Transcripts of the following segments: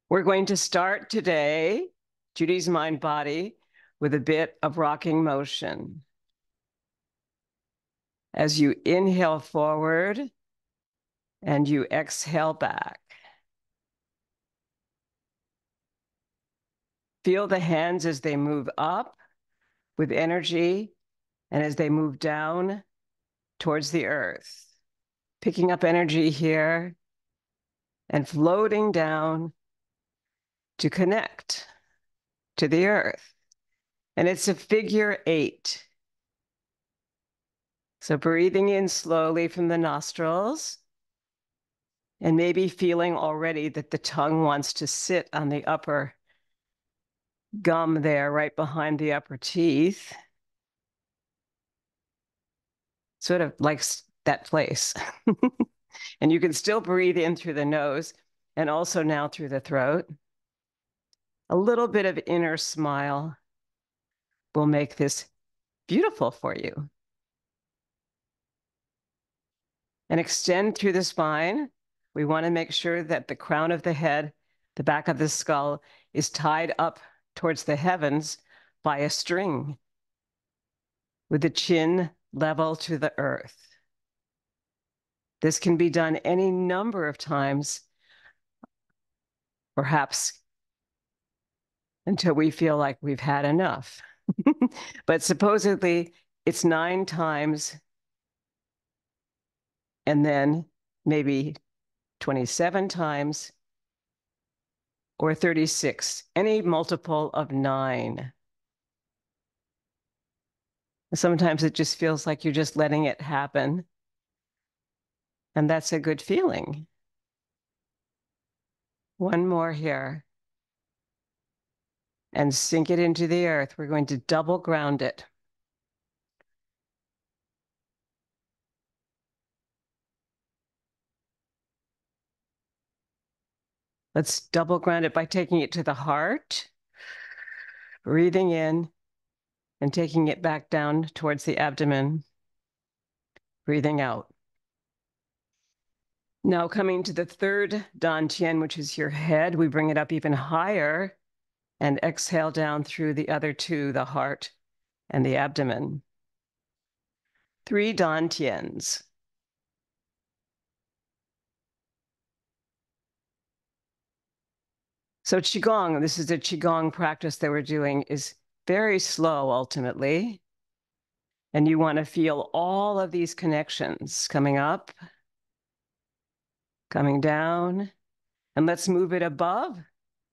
We're going to start today, Judy's Mind Body, with a bit of rocking motion. As you inhale forward and you exhale back. Feel the hands as they move up with energy and as they move down towards the earth. Picking up energy here and floating down to connect to the earth. And it's a figure 8. So breathing in slowly from the nostrils and maybe feeling already that the tongue wants to sit on the upper gum there, right behind the upper teeth. Sort of like that place. And you can still breathe in through the nose and also now through the throat. A little bit of inner smile will make this beautiful for you. And extend through the spine. We want to make sure that the crown of the head, the back of the skull, is tied up towards the heavens by a string with the chin level to the earth. This can be done any number of times, perhaps until we feel like we've had enough. But supposedly it's 9 times and then maybe 27 times or 36, any multiple of 9. Sometimes it just feels like you're just letting it happen. And that's a good feeling. One more here. And sink it into the earth. We're going to double ground it. Let's double ground it by taking it to the heart, breathing in and taking it back down towards the abdomen, breathing out. Now coming to the third dantian, which is your head, we bring it up even higher and exhale down through the other 2, the heart and the abdomen. 3 dantians. So Qigong, this is a Qigong practice that we're doing, is very slow ultimately. And you want to feel all of these connections coming up, coming down, and let's move it above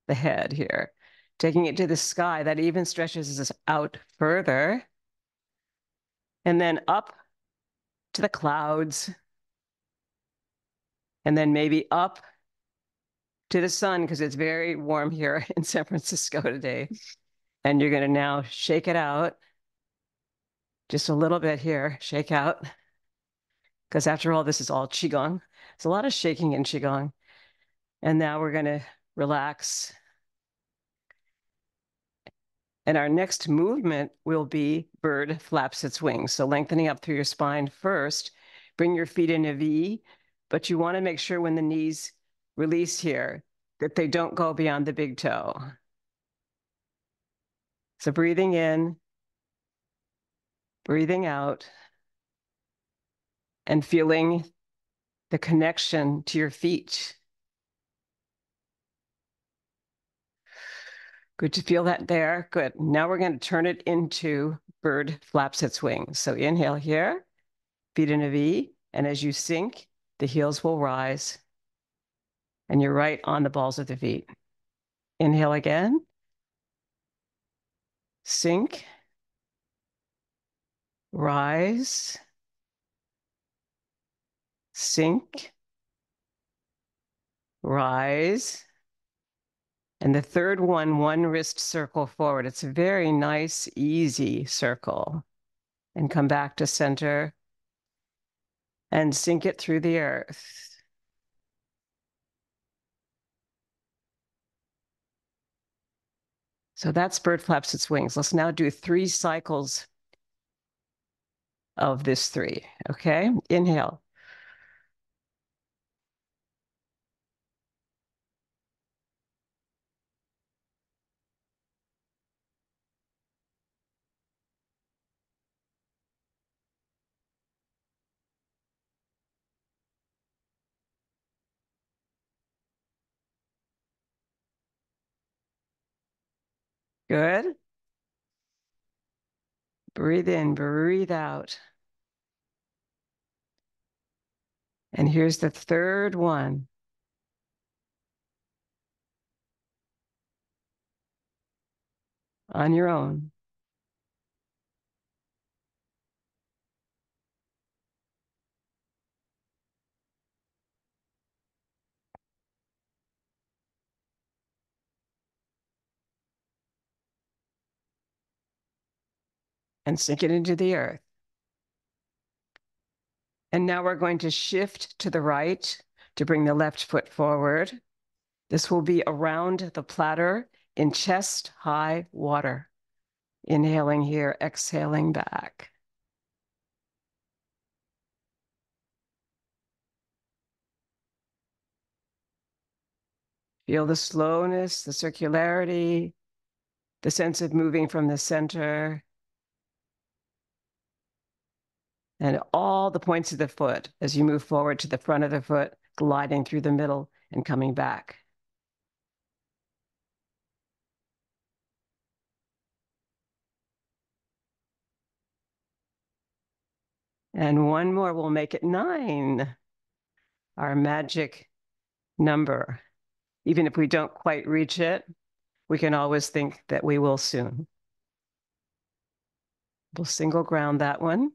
the head here, taking it to the sky. That even stretches us out further. And then up to the clouds. And then maybe up to the sun, because it's very warm here in San Francisco today. And you're going to now shake it out. Just a little bit here, shake out. Because after all, this is all Qigong. There's a lot of shaking in Qigong. And now we're going to relax. And our next movement will be bird flaps its wings. So lengthening up through your spine first, bring your feet in a V, but you want to make sure when the knees release here that they don't go beyond the big toe. So breathing in, breathing out, and feeling the connection to your feet. Good to feel that there. Good. Now we're going to turn it into bird flaps its wings. So inhale here, feet in a V, and as you sink, the heels will rise, and you're right on the balls of the feet. Inhale again, sink, rise, sink, rise. And the third one wrist circle forward. It's a very nice, easy circle. And come back to center and sink it through the earth. So that's bird flaps its wings. Let's now do 3 cycles of this 3, okay? Inhale. Good. Breathe in, breathe out. And here's the third one. On your own. And sink it into the earth. And now we're going to shift to the right to bring the left foot forward. This will be around the platter in chest high water. Inhaling here, exhaling back. Feel the slowness, the circularity, the sense of moving from the center, and all the points of the foot as you move forward to the front of the foot, gliding through the middle and coming back. And one more, we'll make it 9, our magic number. Even if we don't quite reach it, we can always think that we will soon. We'll single ground that one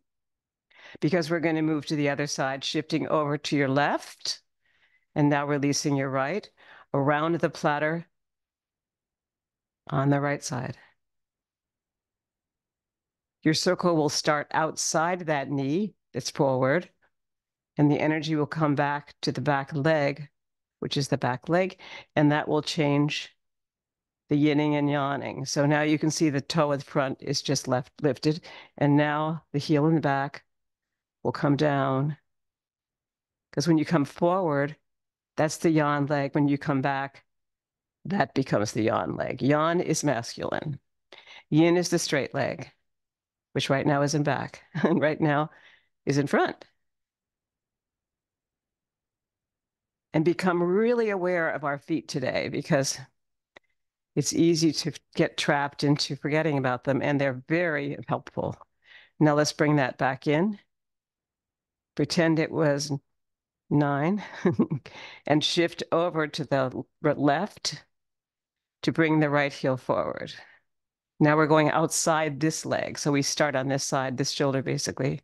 because we're going to move to the other side, shifting over to your left and now releasing your right around the platter on the right side. Your circle will start outside that knee that's forward, and the energy will come back to the back leg, which is the back leg, and that will change the yinning and yanning. So now you can see the toe at the front is just lifted, and now the heel in the back will come down. Because when you come forward, that's the yan leg. When you come back, that becomes the yan leg. Yan is masculine. Yin is the straight leg, which right now is in back, and right now is in front. And become really aware of our feet today, because it's easy to get trapped into forgetting about them, and they're very helpful. Now let's bring that back in. Pretend it was 9 and shift over to the left to bring the right heel forward. Now we're going outside this leg. So we start on this side, this shoulder basically,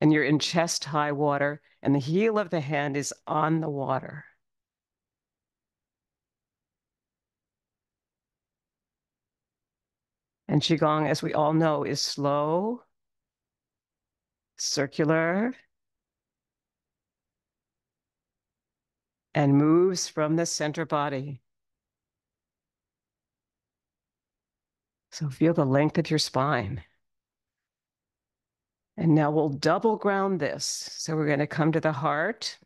and you're in chest high water, and the heel of the hand is on the water. And Qigong, as we all know, is slow, circular, and moves from the center body. So feel the length of your spine. And now we'll double ground this. So we're going to come to the heart,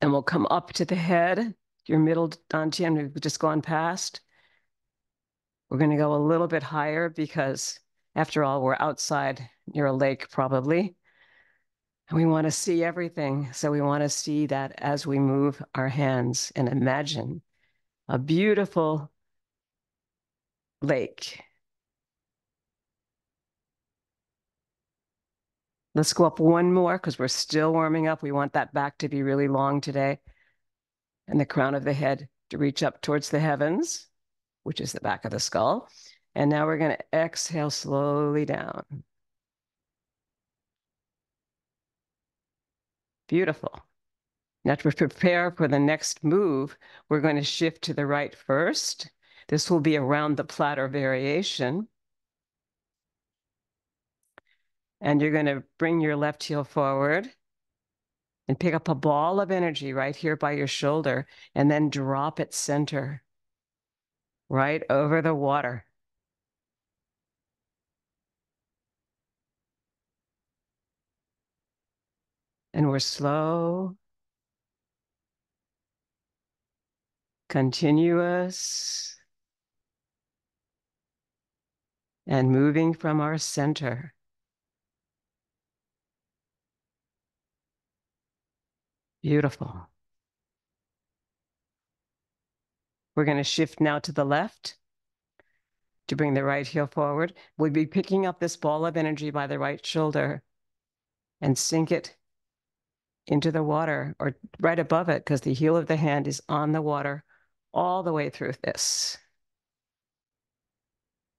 and we'll come up to the head, your middle dantian we've just gone past. We're going to go a little bit higher because, after all, we're outside near a lake probably. And we want to see everything. So we want to see that as we move our hands and imagine a beautiful lake. Let's go up one more because we're still warming up. We want that back to be really long today, and the crown of the head to reach up towards the heavens, which is the back of the skull. And now we're going to exhale slowly down. Beautiful. Now to prepare for the next move, we're going to shift to the right first. This will be around the platter variation. And you're going to bring your left heel forward and pick up a ball of energy right here by your shoulder, and then drop it center, right over the water. And we're slow, continuous, and moving from our center. Beautiful. We're going to shift now to the left. to bring the right heel forward. We'll be picking up this ball of energy by the right shoulder and sink it into the water or right above it, because the heel of the hand is on the water all the way through this.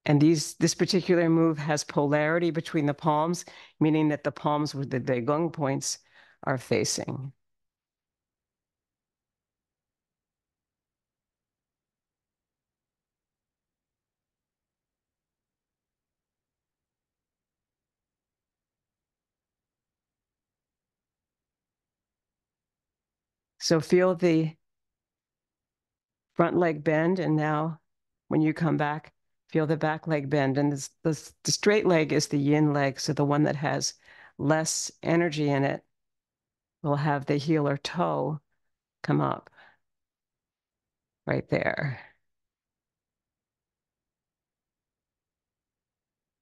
And this particular move has polarity between the palms, meaning that the palms with the gong points are facing. So feel the front leg bend, and now when you come back, feel the back leg bend. And the straight leg is the yin leg, so the one that has less energy in it will have the heel or toe come up right there.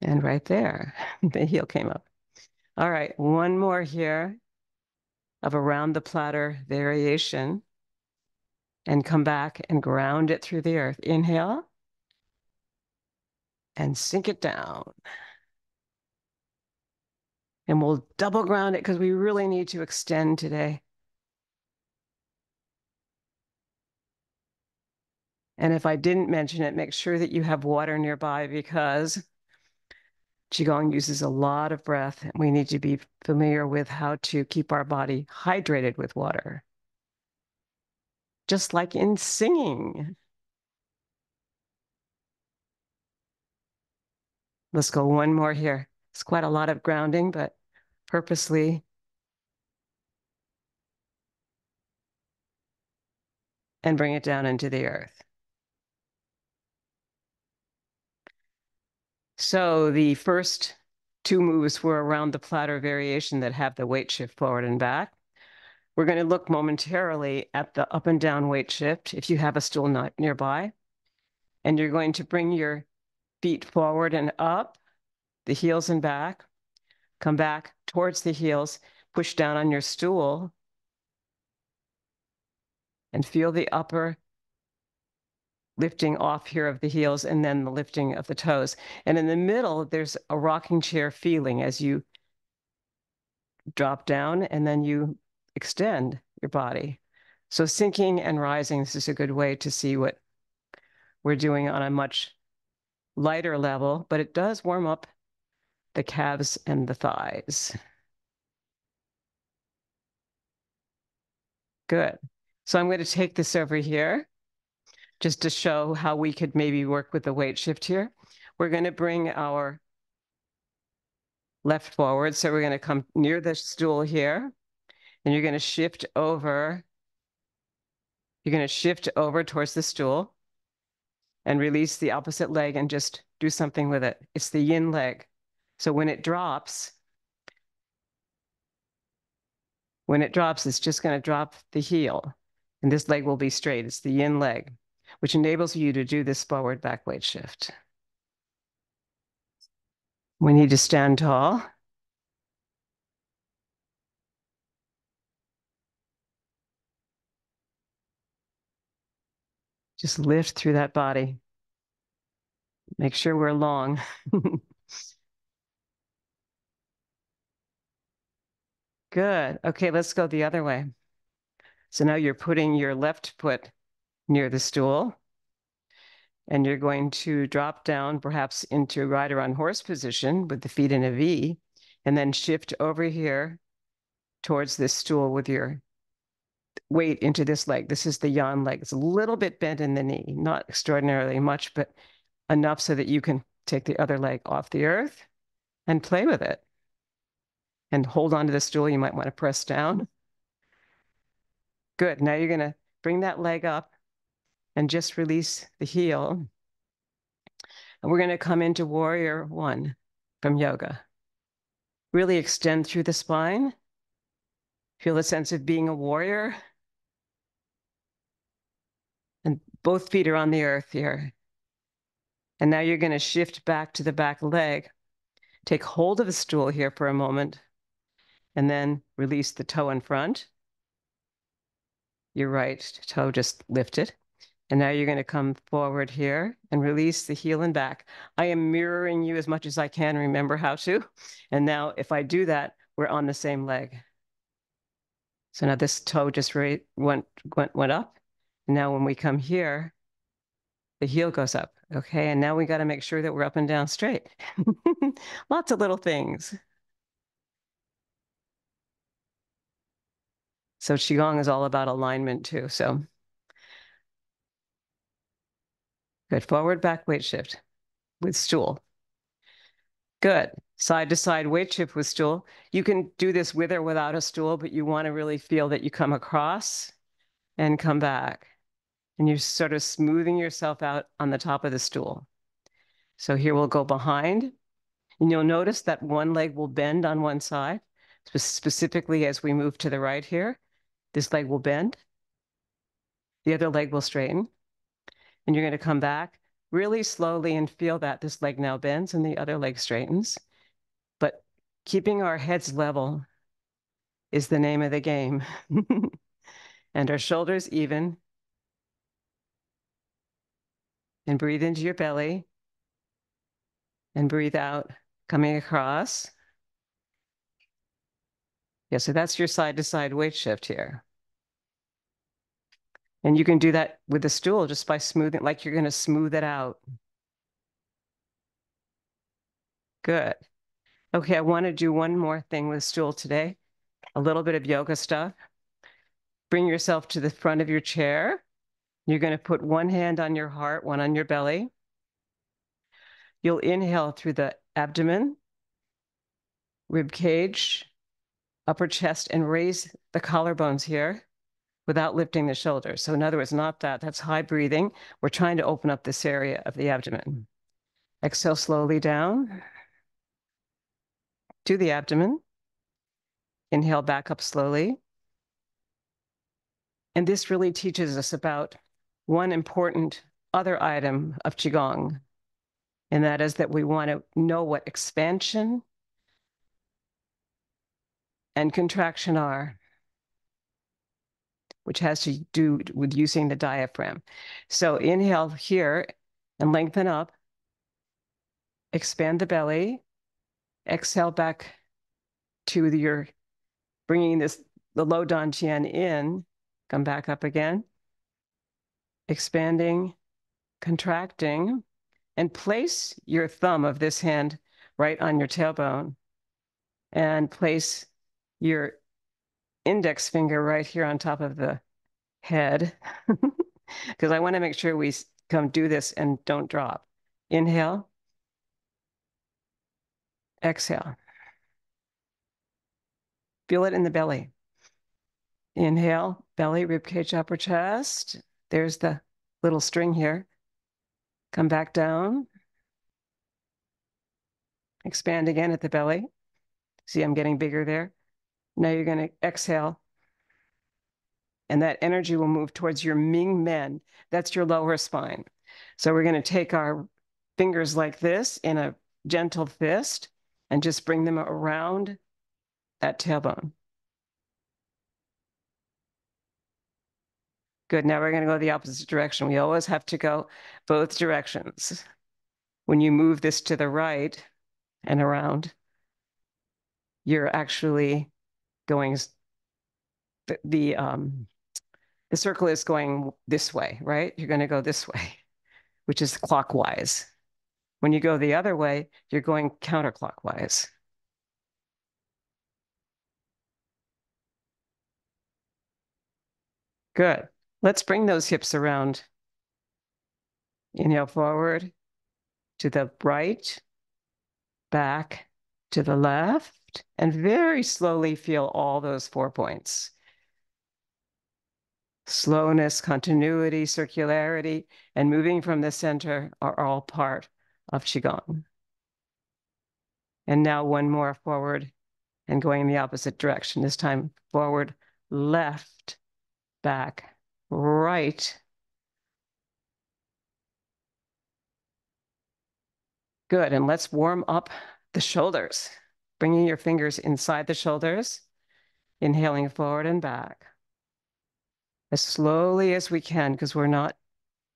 And right there, the heel came up. All right, one more here of around the platter variation, and come back and ground it through the earth. Inhale and sink it down. And we'll double ground it because we really need to extend today. And if I didn't mention it, make sure that you have water nearby, because Qigong uses a lot of breath. And we need to be familiar with how to keep our body hydrated with water. Just like in singing. Let's go one more here. It's quite a lot of grounding, but purposely. And bring it down into the earth. So the first two moves were around the platter variation that have the weight shift forward and back. We're going to look momentarily at the up and down weight shift if you have a stool nearby. And you're going to bring your feet forward and up, the heels and back, come back towards the heels, push down on your stool, and feel the upper lifting off here of the heels, and then the lifting of the toes. And in the middle, there's a rocking chair feeling as you drop down and then you extend your body. So sinking and rising, this is a good way to see what we're doing on a much lighter level, but it does warm up the calves and the thighs. Good. So I'm going to take this over here just to show how we could maybe work with the weight shift here. We're going to bring our left forward. So we're going to come near the stool here, and you're going to shift over. You're going to shift over towards the stool and release the opposite leg and just do something with it. It's the yin leg. So when it drops, it's just going to drop the heel, and this leg will be straight. It's the yin leg, which enables you to do this forward back weight shift. We need to stand tall. Just lift through that body. Make sure we're long. Good. Okay, let's go the other way. So now you're putting your left foot near the stool, and you're going to drop down perhaps into rider on horse position with the feet in a V, and then shift over here towards this stool with your weight into this leg. This is the yan leg. It's a little bit bent in the knee, not extraordinarily much, but enough so that you can take the other leg off the earth and play with it. And hold on to the stool. You might want to press down. Good. Now you're going to bring that leg up and just release the heel. And we're going to come into warrior one from yoga. Really extend through the spine. Feel the sense of being a warrior. And both feet are on the earth here. And now you're going to shift back to the back leg. Take hold of the stool here for a moment, and then release the toe in front. Your right toe just lifted. And now you're going to come forward here and release the heel and back. I am mirroring you as much as I can remember how to. And now if I do that, we're on the same leg. So now this toe just went up. And now when we come here, the heel goes up. Okay, and now we got to make sure that we're up and down straight. Lots of little things. So Qigong is all about alignment too. So good. Forward, back, weight shift with stool. Good. Side to side weight shift with stool. You can do this with or without a stool, but you want to really feel that you come across and come back. And you're sort of smoothing yourself out on the top of the stool. So here we'll go behind. And you'll notice that one leg will bend on one side, specifically as we move to the right here. This leg will bend. The other leg will straighten. And you're going to come back really slowly and feel that this leg now bends and the other leg straightens. But keeping our heads level is the name of the game. And our shoulders even. And breathe into your belly. And breathe out, coming across. Yeah, so that's your side to side weight shift here. And you can do that with the stool just by smoothing, like you're going to smooth it out. Good. Okay, I want to do one more thing with stool today. A little bit of yoga stuff. Bring yourself to the front of your chair. You're going to put one hand on your heart, one on your belly. You'll inhale through the abdomen, rib cage, upper chest, and raise the collarbones here without lifting the shoulders. So in other words, not that. That's high breathing. We're trying to open up this area of the abdomen. Exhale slowly down to the abdomen. Inhale back up slowly. And this really teaches us about one important other item of Qigong, and that is that we want to know what expansion and contraction are, which has to do with using the diaphragm. So inhale here and lengthen up. Expand the belly. Exhale back to your, bringing the low dantian in. Come back up again. Expanding, contracting, and place your thumb of this hand right on your tailbone and place your index finger right here on top of the head because I want to make sure we come do this and don't drop. Inhale, exhale. Feel it in the belly. Inhale, belly, rib cage, upper chest. There's the little string here. Come back down. Expand again at the belly. See, I'm getting bigger there. Now you're going to exhale. And that energy will move towards your Ming Men. That's your lower spine. So we're going to take our fingers like this in a gentle fist and just bring them around that tailbone. Good. Now we're going to go the opposite direction. We always have to go both directions. When you move this to the right and around, you're actually going, the circle is going this way, right? You're going to go this way, which is clockwise. When you go the other way, you're going counterclockwise. Good. Let's bring those hips around. Inhale forward to the right, back to the left, and very slowly feel all those 4 points. Slowness, continuity, circularity, and moving from the center are all part of Qigong. And now one more forward and going in the opposite direction. This time forward, left, back, right. Good, and let's warm up the shoulders. Bringing your fingers inside the shoulders, inhaling forward and back. As slowly as we can, because we're not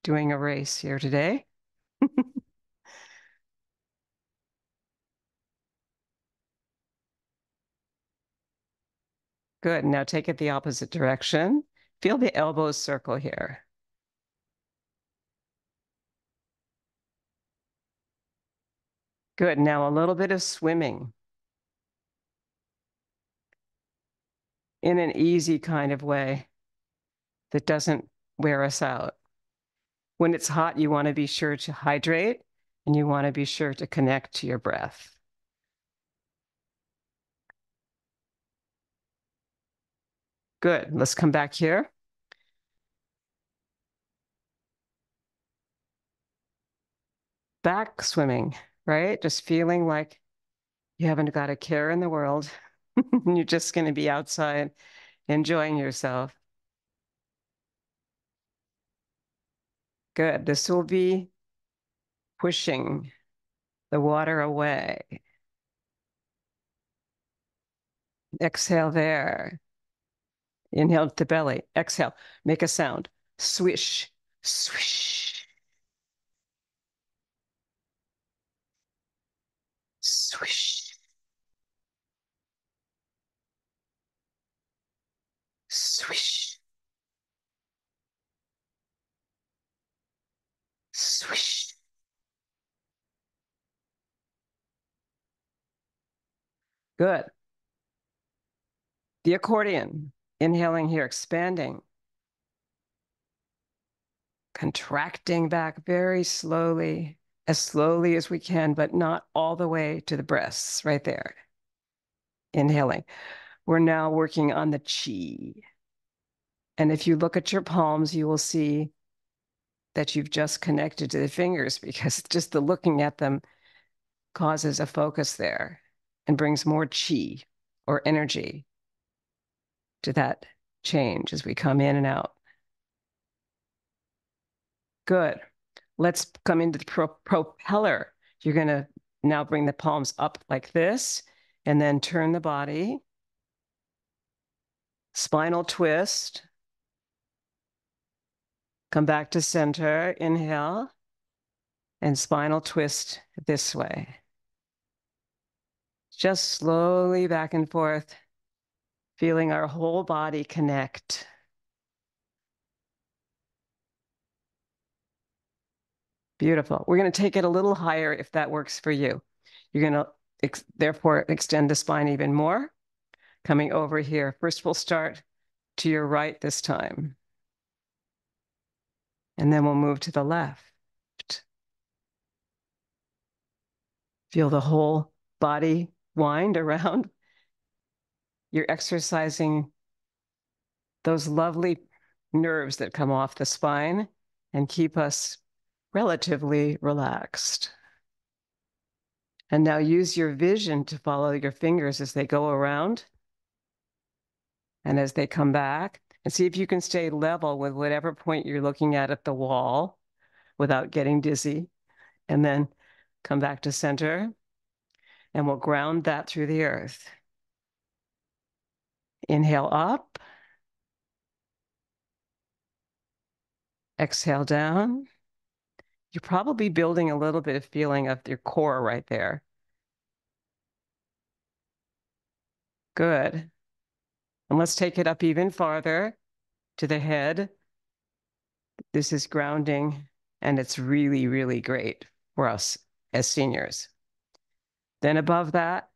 doing a race here today. Good. Now take it the opposite direction. Feel the elbows circle here. Good. Now a little bit of swimming in an easy kind of way that doesn't wear us out. When it's hot, you want to be sure to hydrate and you want to be sure to connect to your breath. Good. Let's come back here. Back swimming, right? Just feeling like you haven't got a care in the world. You're just going to be outside enjoying yourself. Good. This will be pushing the water away. Exhale there. Inhale to the belly. Exhale. Make a sound. Swish, swish, swish, swish, swish. Good. The accordion. Inhaling here, expanding. Contracting back very slowly as we can, but not all the way to the breasts, right there. Inhaling. We're now working on the chi. And if you look at your palms, you will see that you've just connected to the fingers because just the looking at them causes a focus there and brings more chi or energy to that change as we come in and out. Good. Let's come into the propeller. You're going to now bring the palms up like this and then turn the body. Spinal twist. Come back to center. Inhale. And spinal twist this way. Just slowly back and forth, feeling our whole body connect. Beautiful. We're going to take it a little higher if that works for you. You're going to therefore extend the spine even more. Coming over here. First, we'll start to your right this time. And then we'll move to the left. Feel the whole body wind around. You're exercising those lovely nerves that come off the spine and keep us relatively relaxed. And now use your vision to follow your fingers as they go around and as they come back, and see if you can stay level with whatever point you're looking at the wall without getting dizzy. And then come back to center, and we'll ground that through the earth. Inhale up. Exhale down. You're probably building a little bit of feeling of your core right there. Good. And let's take it up even farther to the head. This is grounding, and it's really, really great for us as seniors. Then above that,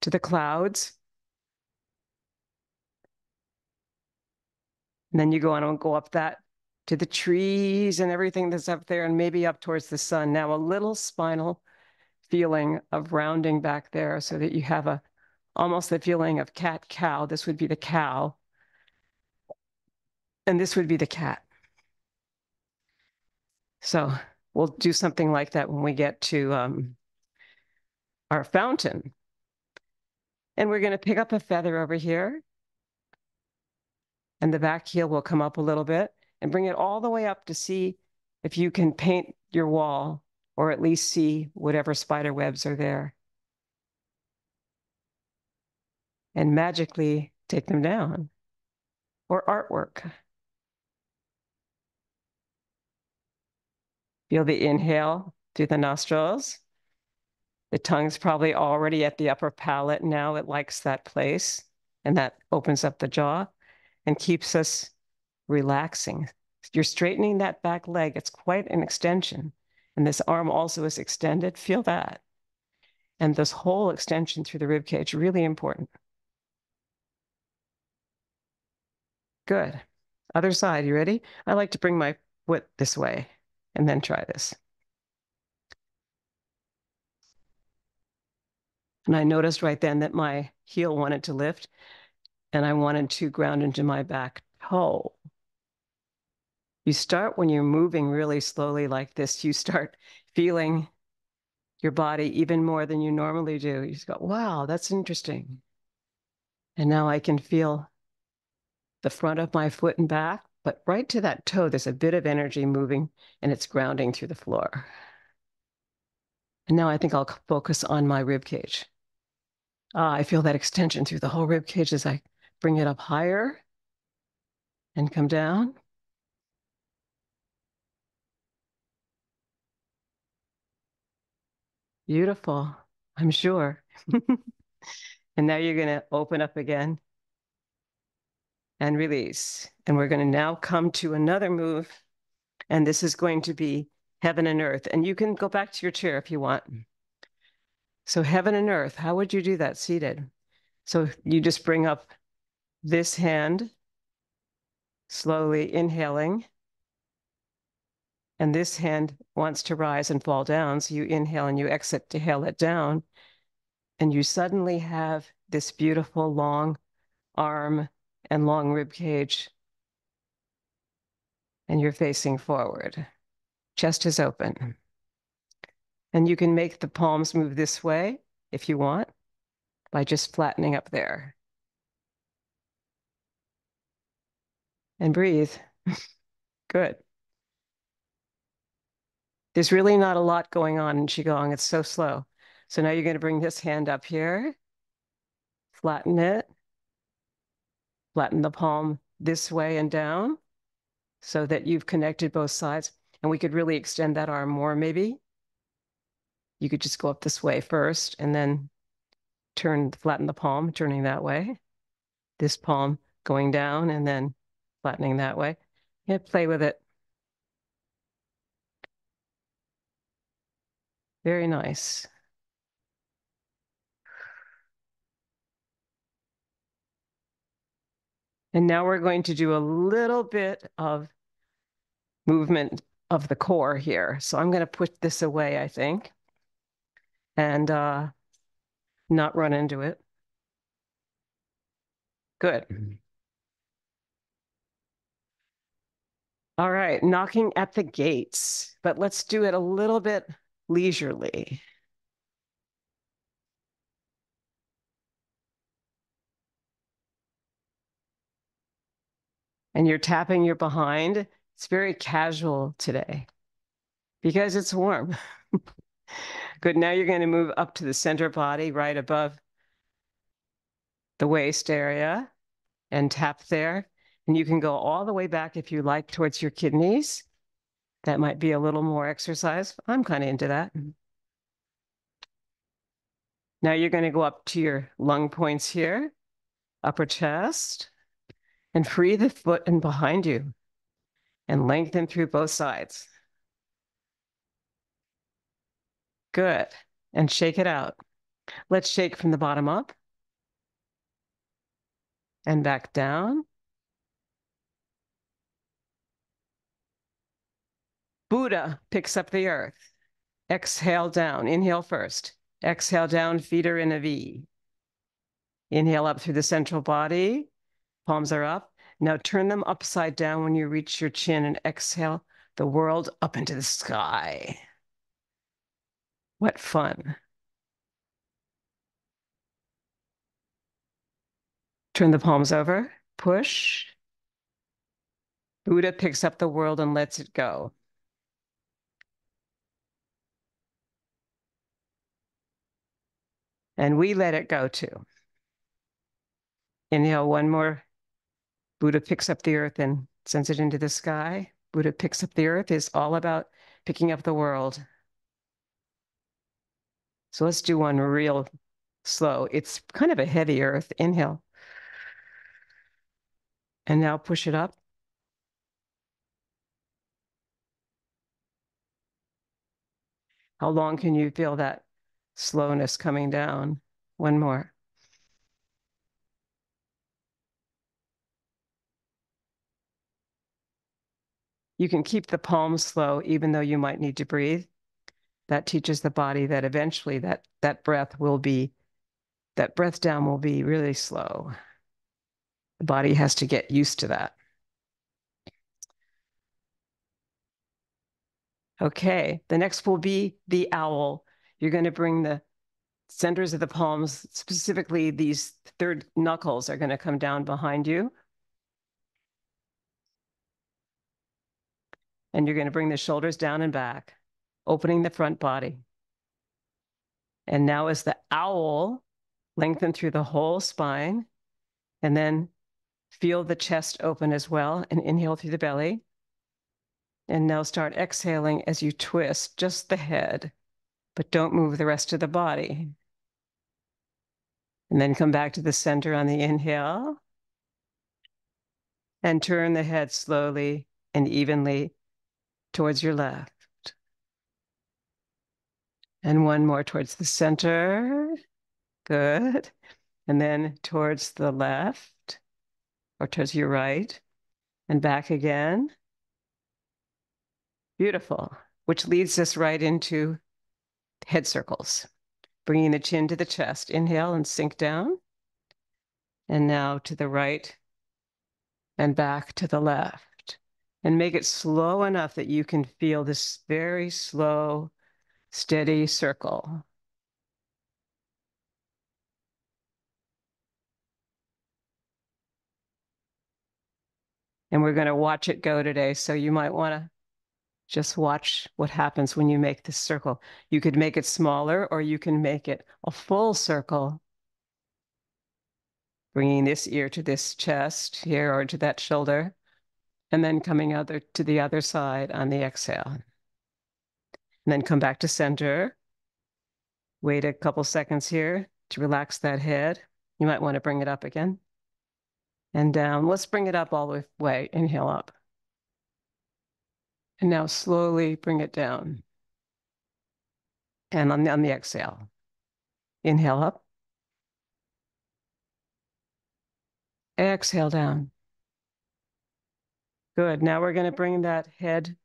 to the clouds. And then you go on and go up that to the trees and everything that's up there, and maybe up towards the sun. Now a little spinal feeling of rounding back there so that you have almost the feeling of cat-cow. This would be the cow. And this would be the cat. So we'll do something like that when we get to our fountain. And we're going to pick up a feather over here. And the back heel will come up a little bit and bring it all the way up to see if you can paint your wall or at least see whatever spider webs are there. And magically take them down. Or artwork. Feel the inhale through the nostrils. The tongue's probably already at the upper palate now. It likes that place, and that opens up the jaw and keeps us relaxing. You're straightening that back leg. It's quite an extension. And this arm also is extended. Feel that. And this whole extension through the rib cage, really important. Good. Other side, you ready? I like to bring my foot this way and then try this. And I noticed right then that my heel wanted to lift and I wanted to ground into my back toe. You start when you're moving really slowly like this, you start feeling your body even more than you normally do. You just go, wow, that's interesting. And now I can feel the front of my foot and back, but right to that toe, there's a bit of energy moving and it's grounding through the floor. And now I think I'll focus on my rib cage. I feel that extension through the whole rib cage as I bring it up higher and come down. Beautiful, I'm sure. And now you're going to open up again and release. And we're going to now come to another move. And this is going to be heaven and earth. And you can go back to your chair if you want. So heaven and earth, how would you do that seated? So you just bring up this hand, slowly inhaling. And this hand wants to rise and fall down. So you inhale and you exit to hail it down. And you suddenly have this beautiful long arm and long rib cage. And you're facing forward. Chest is open. And you can make the palms move this way if you want by just flattening up there. And breathe. Good. There's really not a lot going on in Qigong. It's so slow. So now you're going to bring this hand up here, flatten it, flatten the palm this way and down so that you've connected both sides. And we could really extend that arm more maybe. You could just go up this way first and then flatten the palm, turning that way. This palm going down and then flattening that way. Yeah, play with it. Very nice. And now we're going to do a little bit of movement of the core here. So I'm going to put this away, I think, and not run into it. Good. All right, knocking at the gates, but let's do it a little bit leisurely. And you're tapping your behind. It's very casual today because it's warm. Good, now you're going to move up to the center body right above the waist area and tap there. And you can go all the way back if you like towards your kidneys. That might be a little more exercise. I'm kind of into that. Now you're going to go up to your lung points here, upper chest, and free the foot and behind you and lengthen through both sides. Good. And shake it out. Let's shake from the bottom up and back down. Buddha picks up the earth. Exhale down. Inhale first. Exhale down, feet are in a V. Inhale up through the central body. Palms are up. Now turn them upside down when you reach your chin and exhale the world up into the sky. What fun. Turn the palms over. Push. Buddha picks up the world and lets it go. And we let it go too. Inhale one more. Buddha picks up the earth and sends it into the sky. Buddha picks up the earth is all about picking up the world. So let's do one real slow. It's kind of a heavy earth. Inhale. And now push it up. How long can you feel that slowness coming down? One more. You can keep the palms slow, even though you might need to breathe. That teaches the body that eventually that breath down will be really slow. The body has to get used to that. Okay, the next will be the owl. You're going to bring the centers of the palms, specifically these third knuckles, are going to come down behind you. And you're going to bring the shoulders down and back, opening the front body. And now as the owl, lengthen through the whole spine, and then feel the chest open as well, and inhale through the belly. And now start exhaling as you twist just the head, but don't move the rest of the body. And then come back to the center on the inhale. And turn the head slowly and evenly towards your left. And one more towards the center. Good. And then towards the left or towards your right and back again. Beautiful. Which leads us right into head circles. Bringing the chin to the chest. Inhale and sink down. And now to the right and back to the left. And make it slow enough that you can feel this very slow, steady circle. And we're going to watch it go today. So you might want to just watch what happens when you make this circle. You could make it smaller, or you can make it a full circle, bringing this ear to this chest here or to that shoulder, and then coming to the other side on the exhale. And then come back to center. Wait a couple seconds here to relax that head. You might want to bring it up again. And down. Let's bring it up all the way. Inhale up. And now slowly bring it down. And on the exhale. Inhale up. Exhale down. Good. Now we're going to bring that head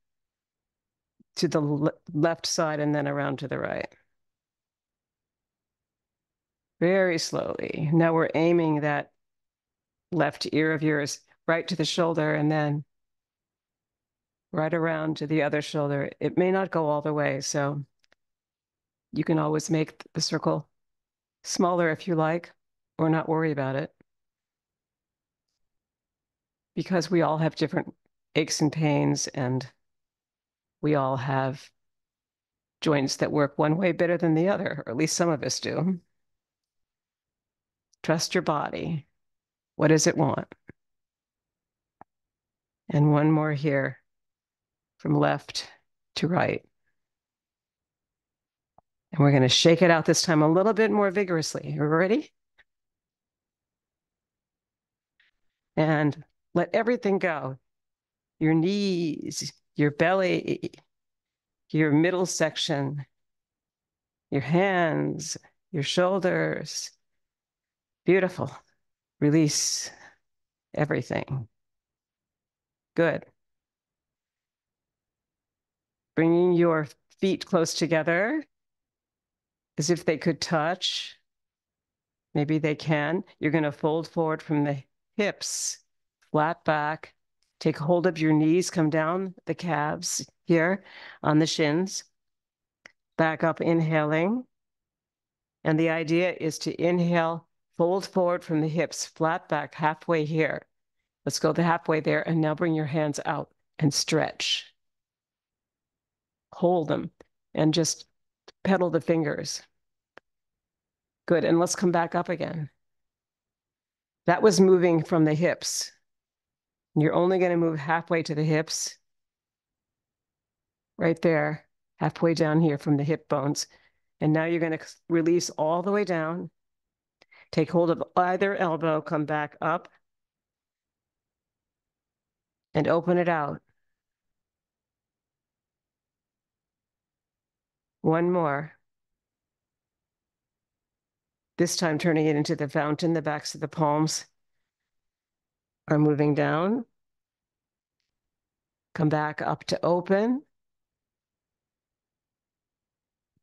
to the left side and then around to the right. Very slowly. Now we're aiming that left ear of yours right to the shoulder and then right around to the other shoulder. It may not go all the way, so you can always make the circle smaller if you like, or not worry about it. Because we all have different aches and pains, and we all have joints that work one way better than the other, or at least some of us do. Trust your body. What does it want? And one more here, from left to right. And we're going to shake it out this time a little bit more vigorously. Are we ready? And let everything go. Your knees, your belly, your middle section, your hands, your shoulders. Beautiful. Release everything. Good. Bringing your feet close together as if they could touch. Maybe they can. You're going to fold forward from the hips, flat back. Take hold of your knees, come down the calves here on the shins. Back up, inhaling. And the idea is to inhale, fold forward from the hips, flat back, halfway here. Let's go the halfway there, and now bring your hands out and stretch. Hold them and just pedal the fingers. Good, and let's come back up again. That was moving from the hips. You're only going to move halfway to the hips. right there, halfway down here from the hip bones. And now you're going to release all the way down. Take hold of either elbow, come back up and open it out. One more. This time turning it into the fountain, the backs of the palms are moving down. Come back up to open.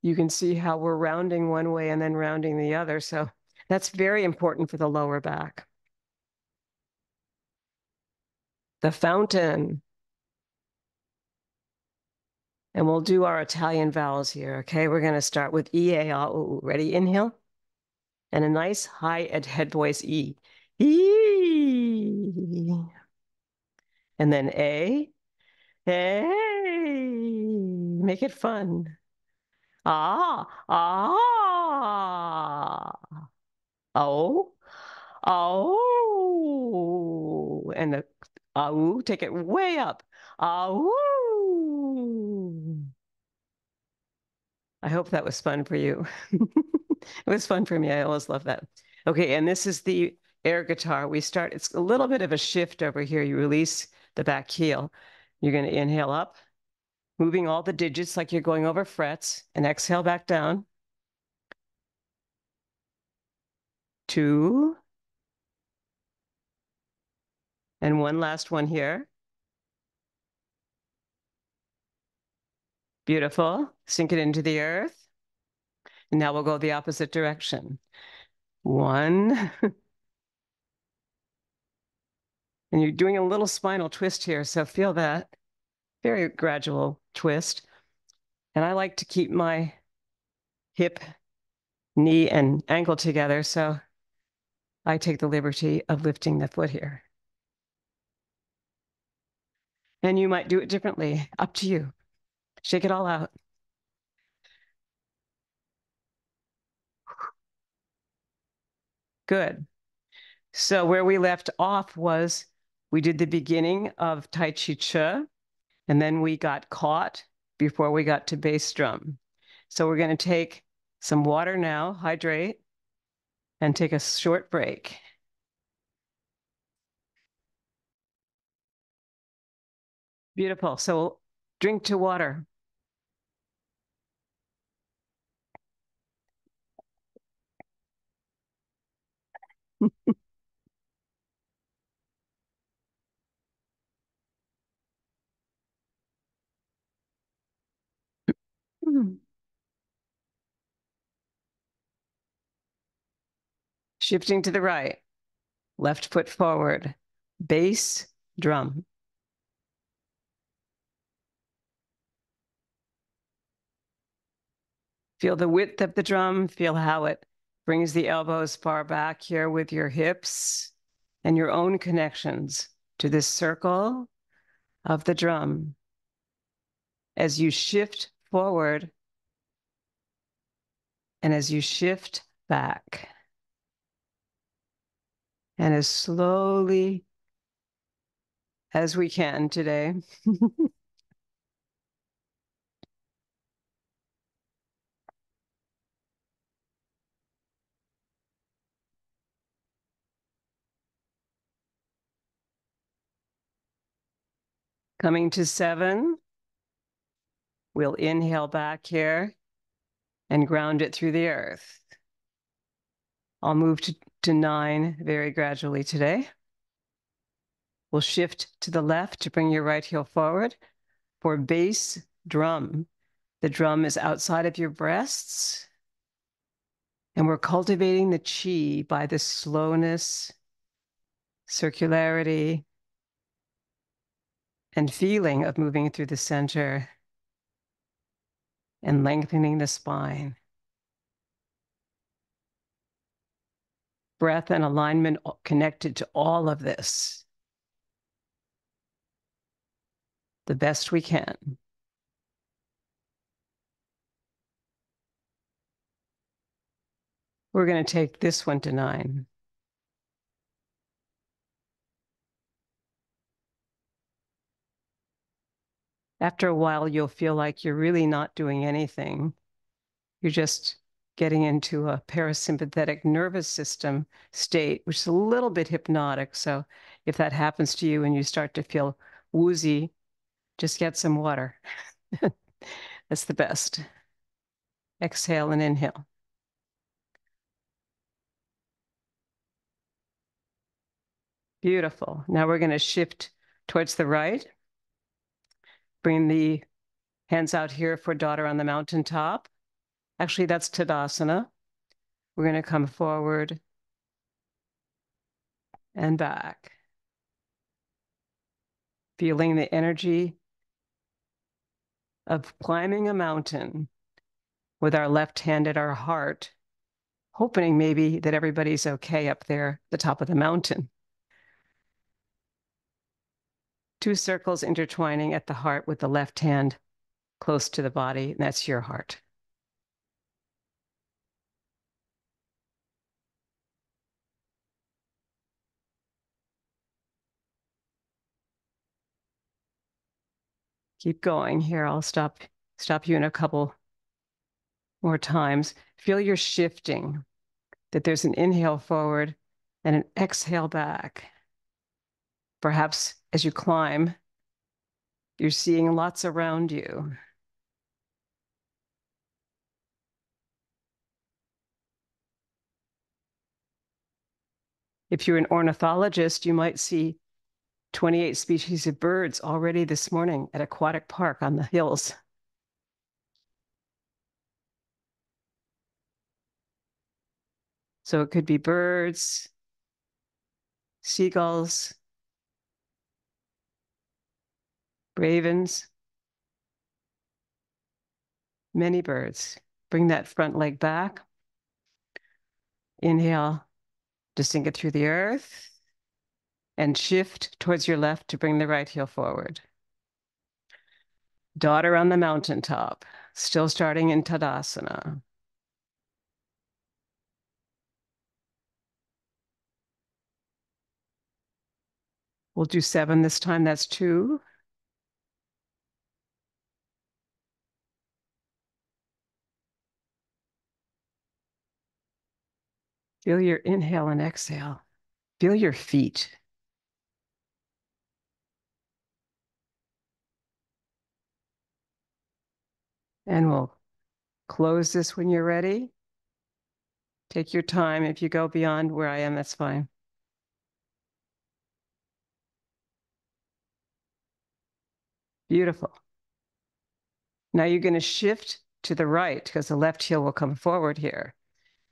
You can see how we're rounding one way and then rounding the other. So that's very important for the lower back. The fountain. And we'll do our Italian vowels here, okay? We're going to start with E, A, A, U. Ready? Inhale. And a nice high head voice, E. E. And then A. Hey. Make it fun. Ah. Ah. Oh. Oh. And the ah, take it way up. Ah. I hope that was fun for you. It was fun for me. I always love that. Okay, and this is the air guitar. We start, it's a little bit of a shift over here. You release the back heel. You're going to inhale up, moving all the digits like you're going over frets, and exhale back down. 2. And one last one here. Beautiful. Sink it into the earth. And now we'll go the opposite direction. 1. And you're doing a little spinal twist here, so feel that. Very gradual twist. And I like to keep my hip, knee, and ankle together, so I take the liberty of lifting the foot here. And you might do it differently, up to you. Shake it all out. Good. So where we left off was we did the beginning of Tai Chi Chih, and then we got caught before we got to bass drum. So we're going to take some water now, hydrate, and take a short break. Beautiful. So drink to water. Shifting to the right, left foot forward, bass drum. Feel the width of the drum, feel how it brings the elbows far back here with your hips and your own connections to this circle of the drum. As you shift forward and as you shift back. And as slowly as we can today. Coming to 7, we'll inhale back here and ground it through the earth. I'll move to 9 very gradually today. We'll shift to the left to bring your right heel forward. For bass drum, the drum is outside of your breasts. And we're cultivating the chi by the slowness, circularity, and feeling of moving through the center and lengthening the spine. Breath and alignment connected to all of this the best we can. We're going to take this one to 9. After a while, you'll feel like you're really not doing anything. You're just getting into a parasympathetic nervous system state, which is a little bit hypnotic. So if that happens to you and you start to feel woozy, just get some water. That's the best. Exhale and inhale. Beautiful. Now we're going to shift towards the right. Bring the hands out here for daughter on the mountaintop. Actually, that's Tadasana. We're going to come forward and back. Feeling the energy of climbing a mountain with our left hand at our heart, hoping maybe that everybody's okay up there, the top of the mountain. Two circles intertwining at the heart with the left hand close to the body, and that's your heart. Keep going here. I'll stop you in a couple more times. Feel your shifting, that there's an inhale forward and an exhale back. Perhaps as you climb, you're seeing lots around you. If you're an ornithologist, you might see 28 species of birds already this morning at Aquatic Park on the hills. So it could be birds, seagulls, ravens, many birds. Bring that front leg back. Inhale to sink it through the earth and shift towards your left to bring the right heel forward. Daughter on the mountaintop, still starting in Tadasana. We'll do 7 this time. That's 2. Feel your inhale and exhale. Feel your feet. And we'll close this when you're ready. Take your time. If you go beyond where I am, that's fine. Beautiful. Now you're going to shift to the right because the left heel will come forward here.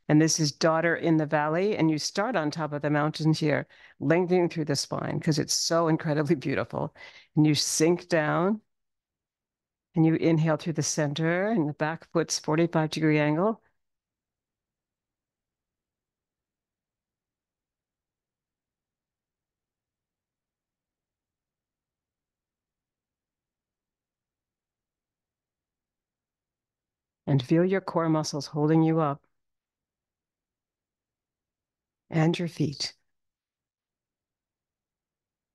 And this is daughter in the valley. And you start on top of the mountains here, lengthening through the spine because it's so incredibly beautiful. And you sink down and you inhale through the center and the back foot's 45-degree angle. And feel your core muscles holding you up and your feet.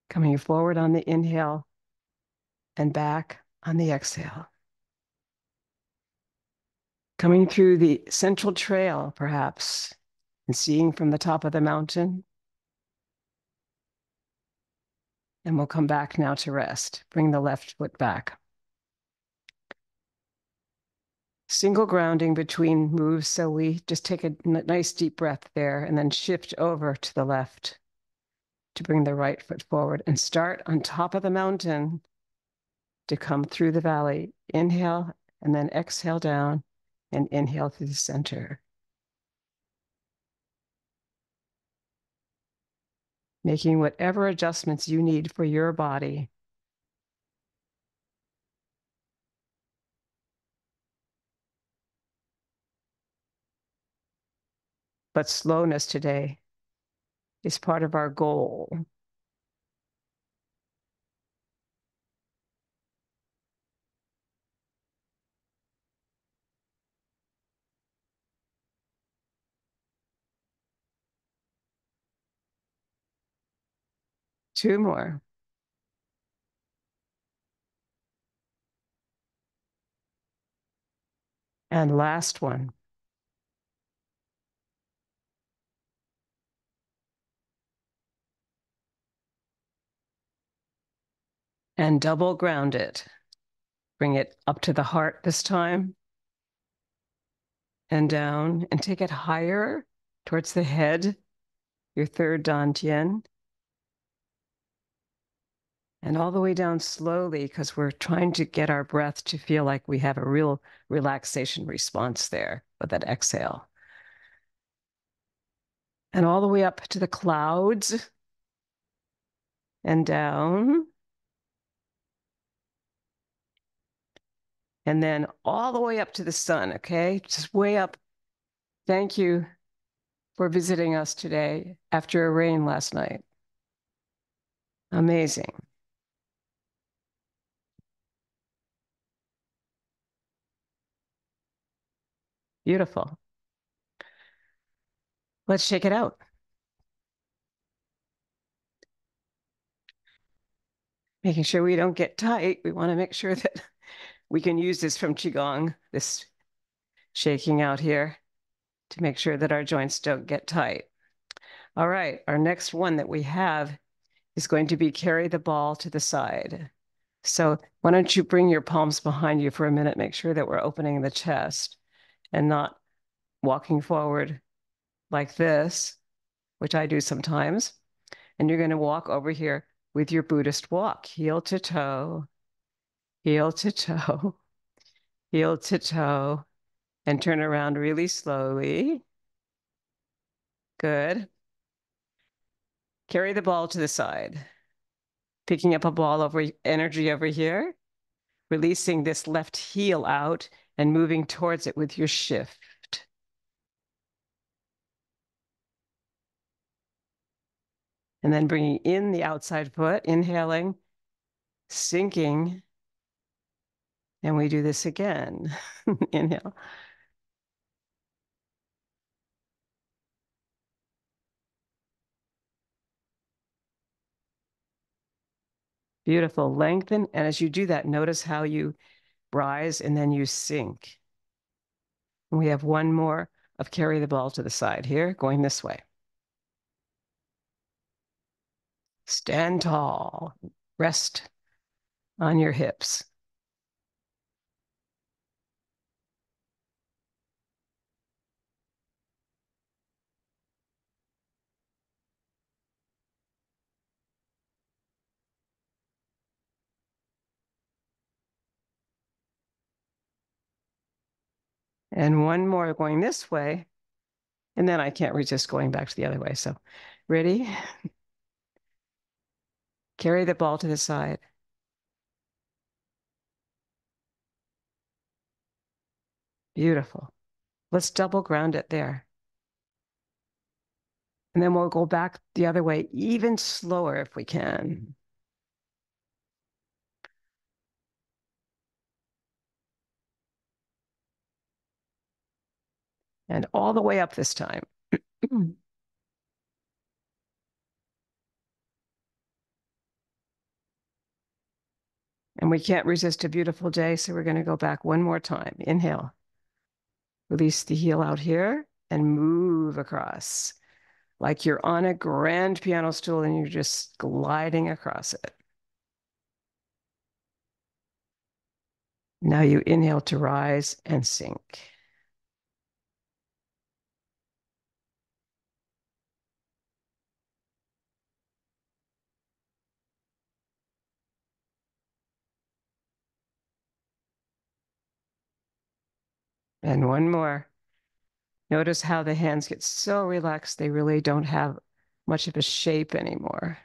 Coming forward on the inhale and back on the exhale. Coming through the central trail, perhaps, and seeing from the top of the mountain. And we'll come back now to rest. Bring the left foot back. Single grounding between moves. So we just take a nice deep breath there and then shift over to the left to bring the right foot forward and start on top of the mountain to come through the valley. Inhale and then exhale down and inhale through the center. Making whatever adjustments you need for your body. But slowness today is part of our goal. Two more. And last one. And double ground it. Bring it up to the heart this time and down, and take it higher towards the head, your third dantian, and all the way down slowly, because we're trying to get our breath to feel like we have a real relaxation response there with that exhale. And all the way up to the clouds and down. And then all the way up to the sun, okay? Just way up. Thank you for visiting us today after a rain last night. Amazing. Beautiful. Let's shake it out. Making sure we don't get tight. We want to make sure that we can use this from Qigong, this shaking out here, to make sure that our joints don't get tight. All right, our next one that we have is going to be carry the ball to the side. So why don't you bring your palms behind you for a minute, make sure that we're opening the chest and not walking forward like this, which I do sometimes. And you're going to walk over here with your Buddhist walk, heel to toe, heel to toe, heel to toe, and turn around really slowly. Good. Carry the ball to the side, picking up a ball over energy over here, releasing this left heel out and moving towards it with your shift. And then bringing in the outside foot, inhaling, sinking. And we do this again. Inhale. Beautiful. Lengthen. And as you do that, notice how you rise and then you sink. And we have one more of carry the ball to the side here, going this way. Stand tall. Rest on your hips. And one more going this way. And then I can't resist going back to the other way. So ready? Carry the ball to the side. Beautiful. Let's double ground it there. And then we'll go back the other way, even slower if we can. And all the way up this time. And we can't resist a beautiful day, so we're going to go back one more time. Inhale. Release the heel out here and move across like you're on a grand piano stool and you're just gliding across it. Now you inhale to rise and sink. And one more. Notice how the hands get so relaxed, they really don't have much of a shape anymore.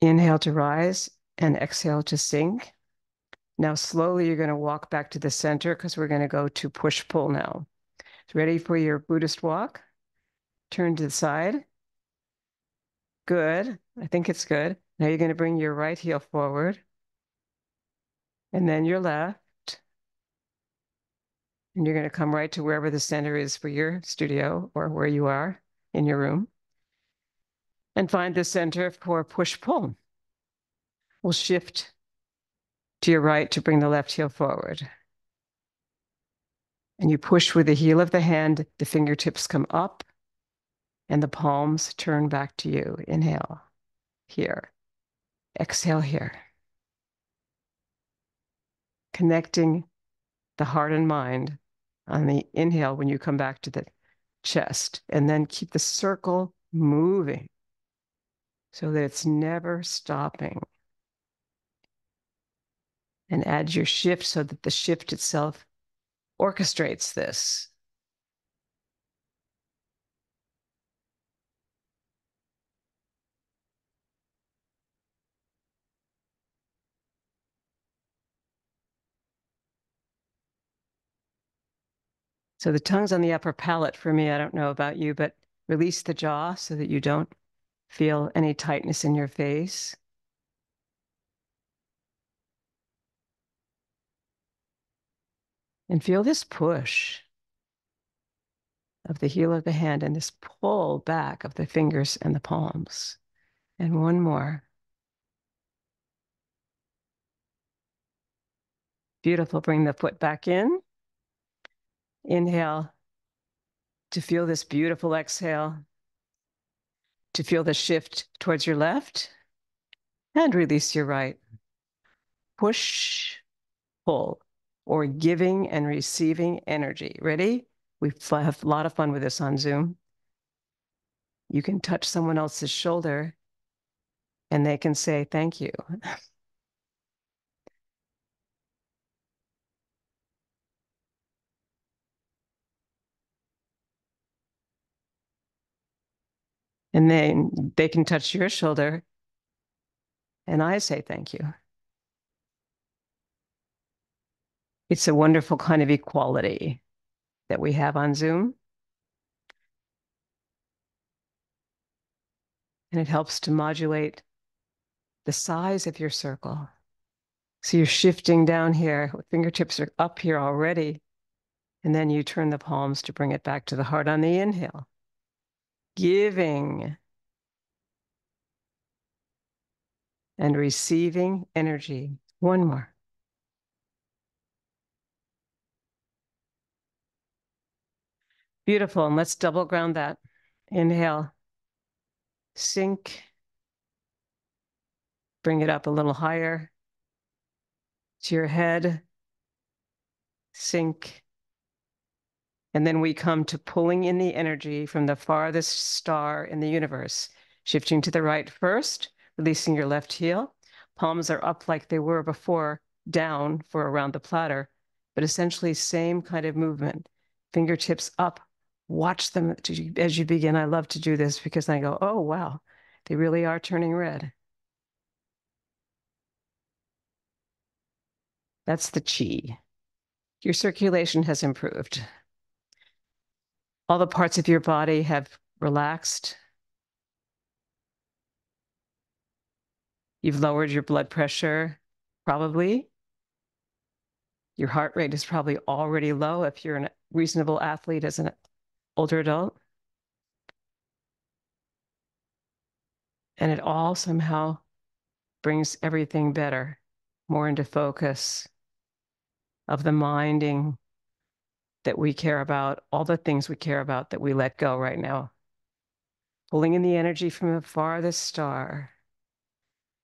Inhale to rise and exhale to sink. Now slowly you're going to walk back to the center because we're going to go to push-pull now. Ready for your Buddhist walk? Turn to the side. Good. I think it's good. Now you're going to bring your right heel forward and then your left. And you're going to come right to wherever the center is for your studio or where you are in your room. And find the center for push-pull. We'll shift to your right to bring the left heel forward. And you push with the heel of the hand, the fingertips come up and the palms turn back to you. Inhale here, exhale here. Connecting the heart and mind on the inhale when you come back to the chest, and then keep the circle moving so that it's never stopping. And add your shift so that the shift itself orchestrates this. So the tongue's on the upper palate for me. I don't know about you, but release the jaw so that you don't feel any tightness in your face. And feel this push of the heel of the hand and this pull back of the fingers and the palms. And one more. Beautiful. Bring the foot back in. Inhale to feel this beautiful exhale, to feel the shift towards your left, and release your right. Push, pull, or giving and receiving energy. Ready? We have a lot of fun with this on Zoom. You can touch someone else's shoulder and they can say, thank you. And then they can touch your shoulder and I say, thank you. It's a wonderful kind of equality that we have on Zoom. And it helps to modulate the size of your circle. So you're shifting down here, fingertips are up here already. And then you turn the palms to bring it back to the heart on the inhale. Giving and receiving energy. One more. Beautiful. And let's double ground that. Inhale. Sink. Bring it up a little higher to your head. Sink. And then we come to pulling in the energy from the farthest star in the universe. Shifting to the right first, releasing your left heel. Palms are up like they were before, down for around the platter, but essentially same kind of movement. Fingertips up. Watch them as you begin. I love to do this because I go, oh, wow, they really are turning red. That's the chi. Your circulation has improved. All the parts of your body have relaxed. You've lowered your blood pressure, probably. Your heart rate is probably already low if you're a reasonable athlete as an older adult. And it all somehow brings everything better, more into focus of the minding that we care about, all the things we care about that we let go right now. Pulling in the energy from the farthest star.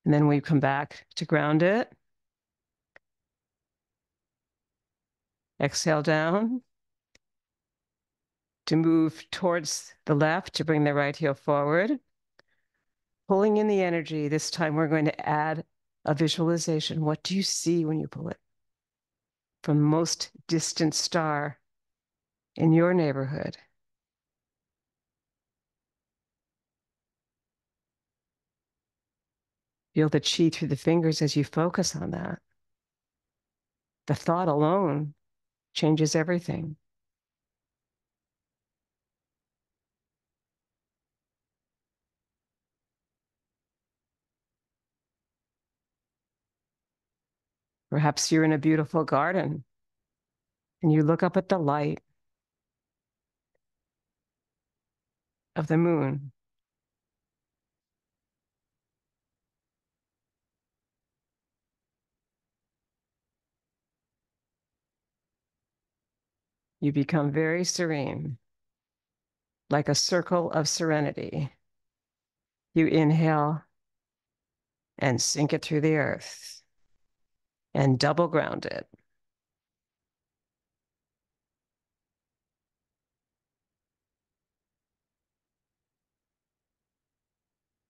And then we come back to ground it. Exhale down. To move towards the left, to bring the right heel forward. Pulling in the energy. This time we're going to add a visualization. What do you see when you pull it? From the most distant star in your neighborhood. Feel the chi through the fingers as you focus on that. The thought alone changes everything. Perhaps you're in a beautiful garden and you look up at the light of the moon. You become very serene, like a circle of serenity. You inhale and sink it through the earth and double ground it.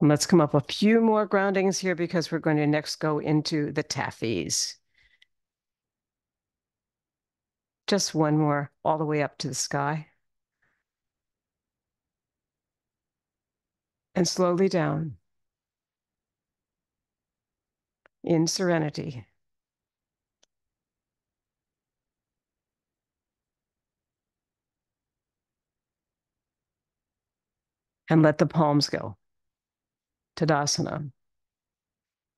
And let's come up a few more groundings here because we're going to next go into the taffies. Just one more, all the way up to the sky. And slowly down in serenity. And let the palms go. Tadasana,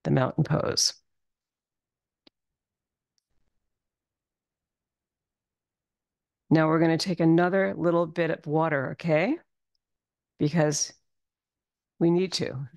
the mountain pose. Now we're going to take another little bit of water, okay? Because we need to.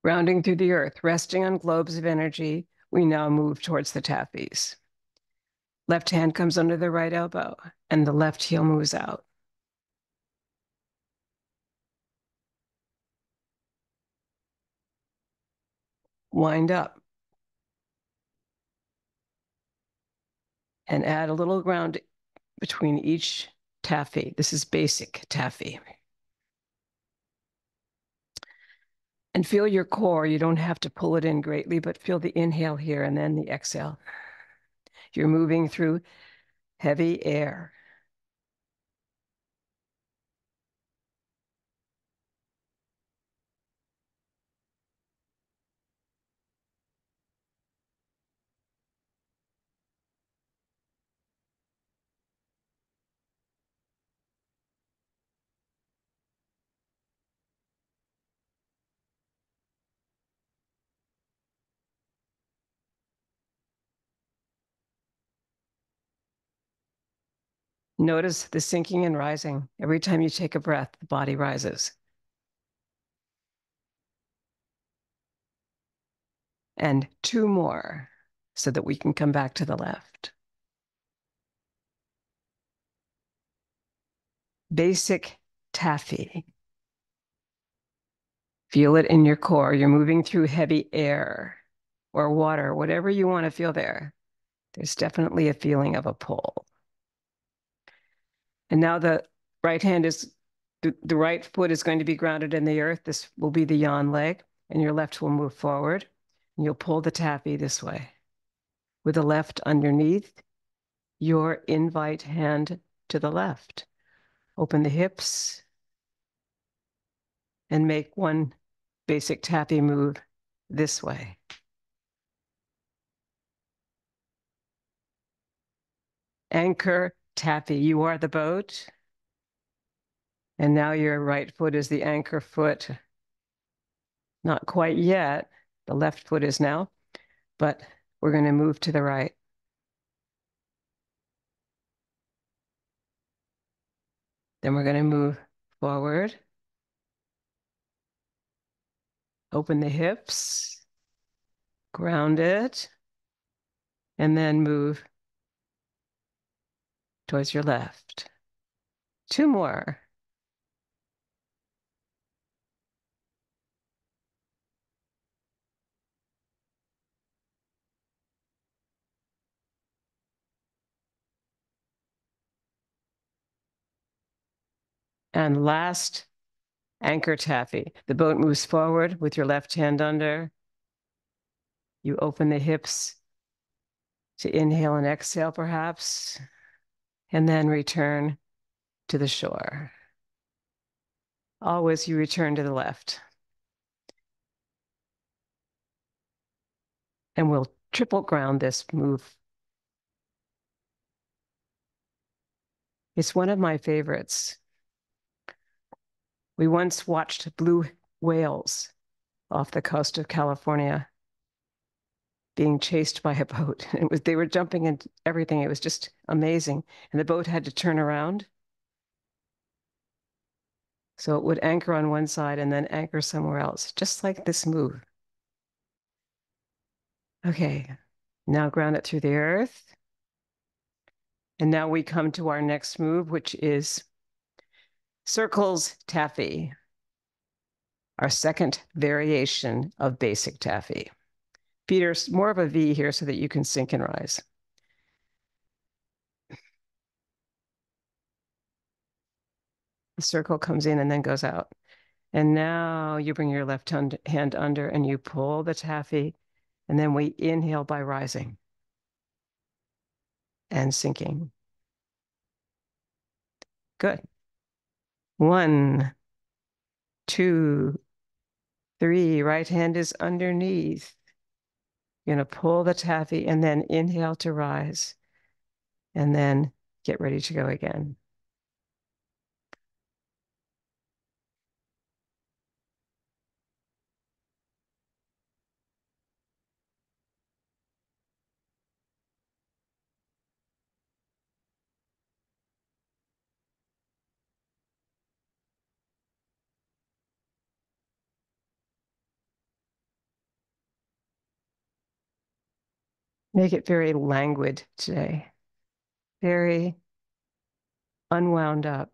Rounding through the earth, resting on globes of energy, we now move towards the taffies. Left hand comes under the right elbow, and the left heel moves out. Wind up. And add a little ground between each taffy. This is basic taffy. And feel your core. You don't have to pull it in greatly, but feel the inhale here and then the exhale. You're moving through heavy air. Notice the sinking and rising. Every time you take a breath, the body rises. And two more so that we can come back to the left. Basic taffy. Feel it in your core. You're moving through heavy air or water, whatever you want to feel there. There's definitely a feeling of a pull. And now the right hand is, the right foot is going to be grounded in the earth. This will be the yawn leg, and your left will move forward. And you'll pull the taffy this way with the left underneath your invite hand to the left. Open the hips and make one basic taffy move this way. Anchor taffy. You are the boat. And now your right foot is the anchor foot. Not quite yet. The left foot is now, but we're going to move to the right. Then we're going to move forward. Open the hips, ground it, and then move towards your left. Two more. And last Anchor taffy. The boat moves forward with your left hand under. You open the hips to inhale and exhale, perhaps, and then return to the shore. Always you return to the left. And we'll triple ground this move. It's one of my favorites. We once watched blue whales off the coast of California being chased by a boat. They were jumping into everything. It was just amazing. And the boat had to turn around. So it would anchor on one side and then anchor somewhere else, just like this move. Okay, now ground it through the earth. And now we come to our next move, which is circles taffy, our second variation of basic taffy. Feet are more of a V here so that you can sink and rise. The circle comes in and then goes out. And now you bring your left hand under and you pull the taffy. And then we inhale by rising and sinking. Good. 1, 2, 3. Right hand is underneath. You're going to pull the taffy and then inhale to rise. And then get ready to go again. Make it very languid today. Very unwound up.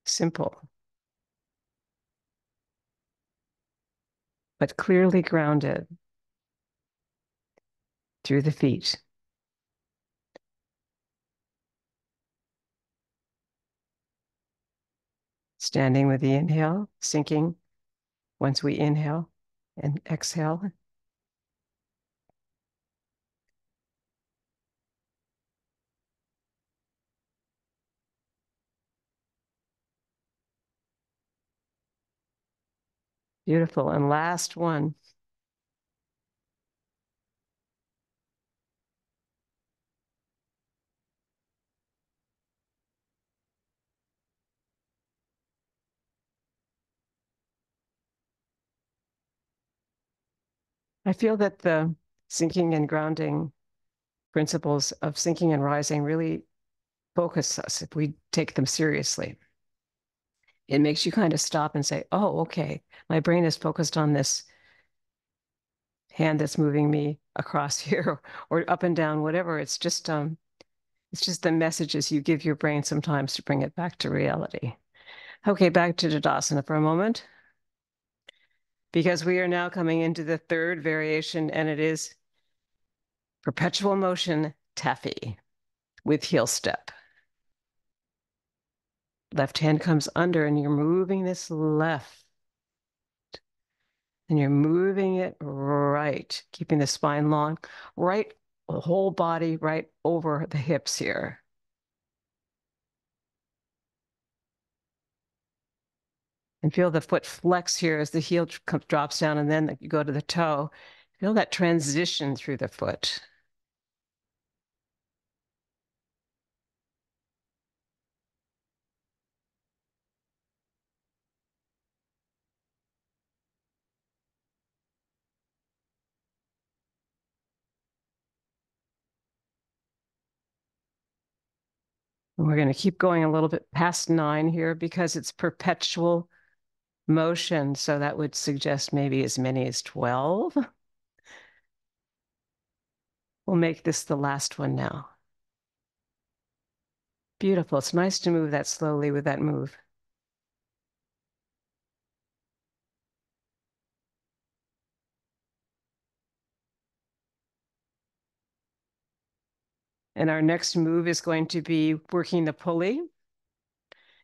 Simple. But clearly grounded through the feet. Standing with the inhale, sinking once we inhale and exhale. Beautiful. And last one. I feel that the sinking and grounding principles of sinking and rising really focus us if we take them seriously. It makes you kind of stop and say, oh, okay, my brain is focused on this hand that's moving me across here or up and down, whatever. It's just the messages you give your brain sometimes to bring it back to reality. Okay, back to Tadasana for a moment, because we are now coming into the third variation, and it is perpetual motion taffy with heel step. Left hand comes under and you're moving this left. And you're moving it right, keeping the spine long, right, whole body right over the hips here. And feel the foot flex here as the heel drops down and then you go to the toe. Feel that transition through the foot. And we're going to keep going a little bit past 9 here because it's perpetual motion. So that would suggest maybe as many as 12. We'll make this the last one now. Beautiful. It's nice to move that slowly with that move. And our next move is going to be working the pulley.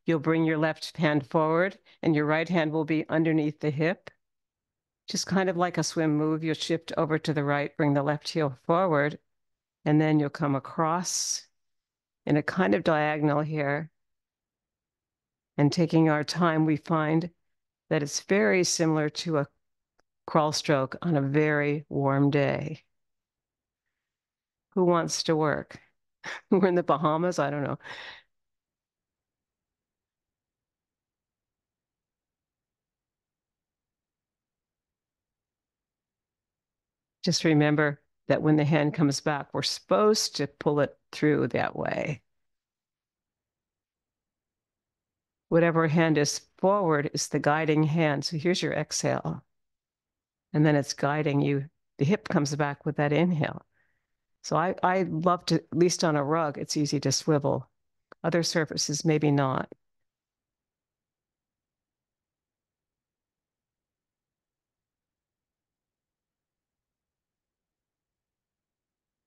You'll bring your left hand forward and your right hand will be underneath the hip. Just kind of like a swim move, you'll shift over to the right, bring the left heel forward, and then you'll come across in a kind of diagonal here. And taking our time, we find that it's very similar to a crawl stroke on a very warm day. Who wants to work? We're in the Bahamas, I don't know. Just remember that when the hand comes back, we're supposed to pull it through that way. Whatever hand is forward is the guiding hand. So here's your exhale. And then it's guiding you. The hip comes back with that inhale. So I love to, at least on a rug, it's easy to swivel. Other surfaces, maybe not.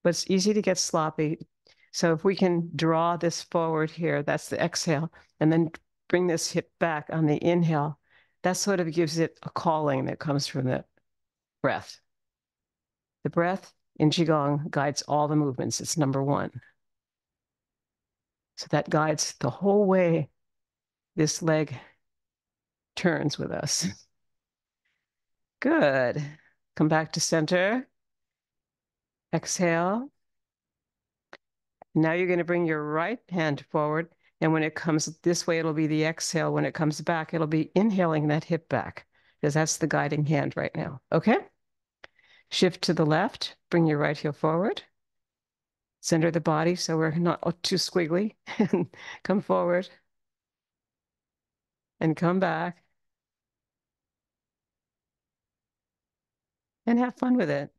But it's easy to get sloppy. So if we can draw this forward here, that's the exhale, and then bring this hip back on the inhale, that sort of gives it a calling that comes from the breath. The breath in Qigong guides all the movements. It's number one. So that guides the whole way this leg turns with us. Good. Come back to center. Exhale. Now you're going to bring your right hand forward. And when it comes this way, it'll be the exhale. When it comes back, it'll be inhaling that hip back because that's the guiding hand right now. Okay? Shift to the left. Bring your right heel forward. Center the body so we're not too squiggly. And come forward. And come back. And have fun with it.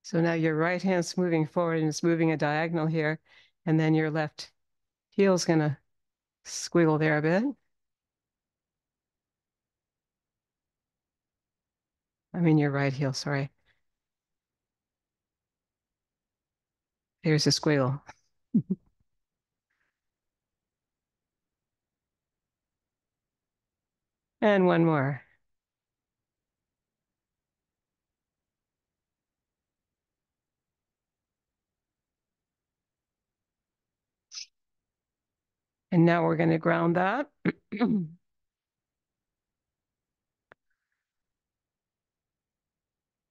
So now your right hand's moving forward and it's moving a diagonal here. And then your left heel's going to squiggle there a bit. I mean your right heel, sorry. There's a squiggle. And one more. And now we're going to ground that.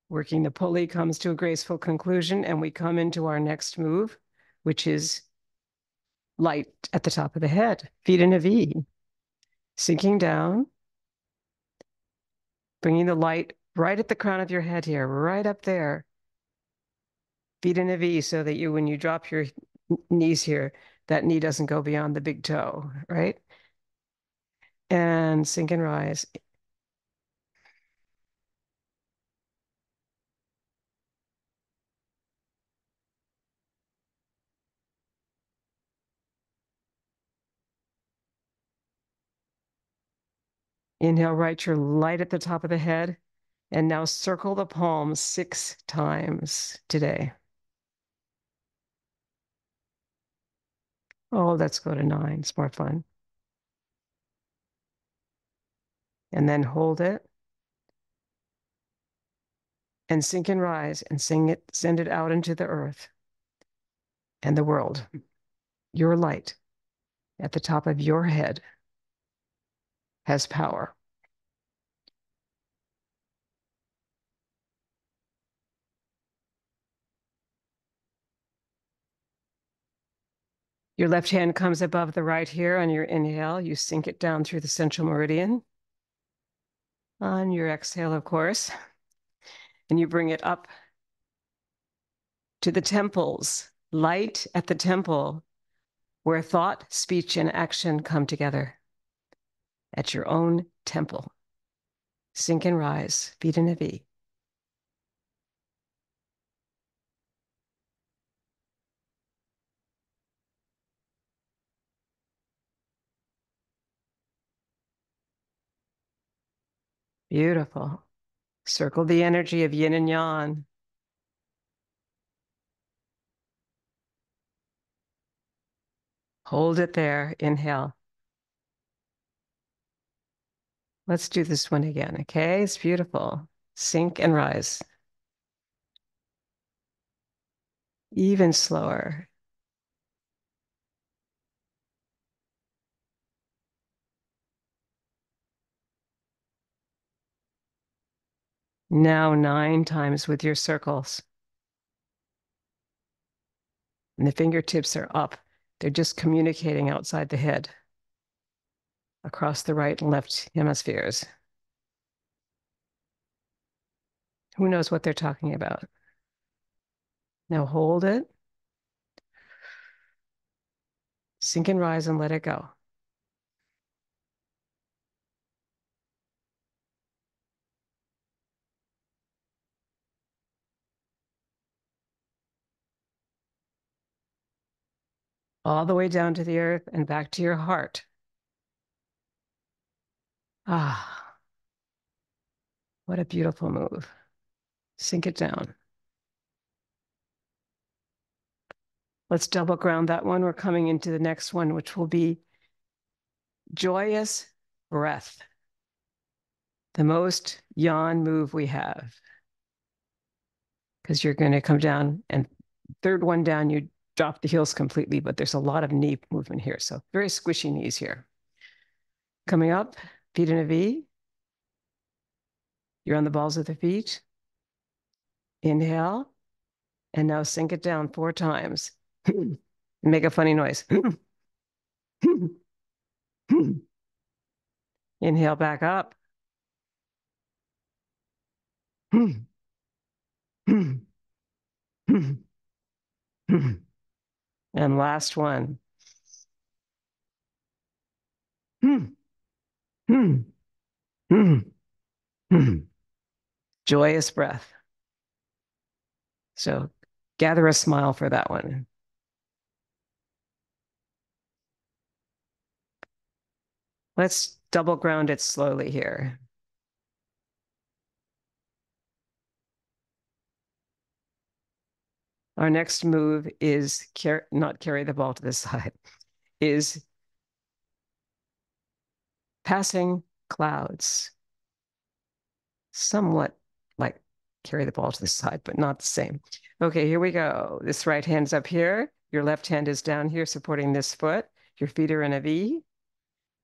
Working the pulley comes to a graceful conclusion, and we come into our next move, which is light at the top of the head, feet in a V. Sinking down, bringing the light right at the crown of your head here, right up there. Feet in a V so that you, when you drop your knees here, that knee doesn't go beyond the big toe, right? And sink and rise. Inhale, right your light at the top of the head. And now circle the palms 6 times today. Oh, let's go to 9. It's more fun. And then hold it. And sink and rise and send it out into the earth and the world. Your light at the top of your head has power. Your left hand comes above the right here on your inhale. You sink it down through the central meridian. On your exhale, of course. And you bring it up to the temples, light at the temple, where thought, speech, and action come together. At your own temple. Sink and rise, feet in a V. Beautiful. Circle the energy of yin and yang. Hold it there. Inhale. Let's do this one again, okay? It's beautiful. Sink and rise. Even slower. Now 9 times with your circles. And the fingertips are up. They're just communicating outside the head, across the right and left hemispheres. Who knows what they're talking about? Now hold it. Sink and rise and let it go. All the way down to the earth and back to your heart. Ah, what a beautiful move. Sink it down. Let's double ground that one. We're coming into the next one, which will be joyous breath. The most yawn move we have. Because you're going to come down, and third one down, you drop the heels completely, but there's a lot of knee movement here. So very squishy knees here. Coming up, feet in a V. You're on the balls of the feet. Inhale, and now sink it down 4 times. Make a funny noise. Inhale back up. And last one. Joyous breath. So gather a smile for that one. Let's double ground it slowly here. Our next move is not carry the ball to the side, is passing clouds. Somewhat like carry the ball to the side, but not the same. Okay, here we go. This right hand's up here. Your left hand is down here supporting this foot. Your feet are in a V,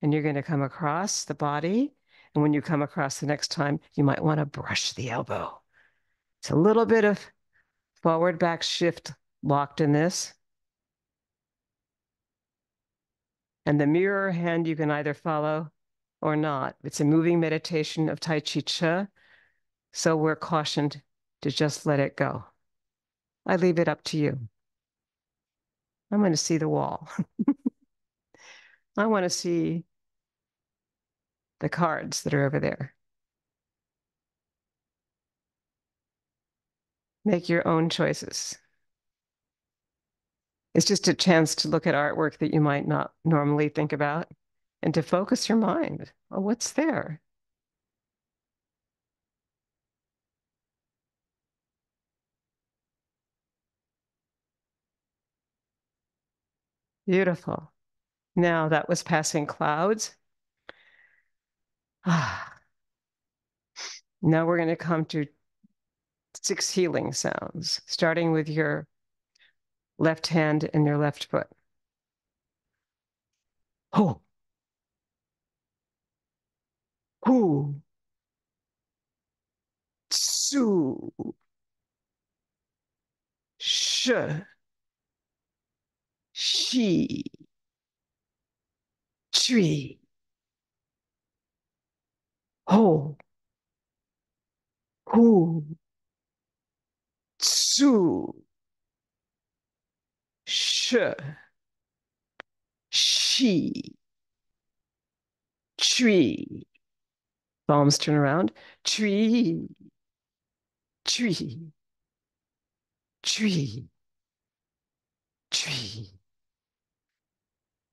and you're going to come across the body. And when you come across the next time, you might want to brush the elbow. It's a little bit of forward back shift locked in this. And the mirror hand you can either follow or not. It's a moving meditation of Tai Chi Chih, so we're cautioned to just let it go. I leave it up to you. I'm going to see the wall. I want to see the cards that are over there. Make your own choices. It's just a chance to look at artwork that you might not normally think about and to focus your mind. Oh, what's there? Beautiful. Now that was passing clouds. Ah. Now we're going to come to 6 healing sounds, starting with your left hand and your left foot. Ho, hu, su, sh, shi, tree, ho, hu, su, sh, shi, tree. Palms turn around. Tree, tree, tree, tree.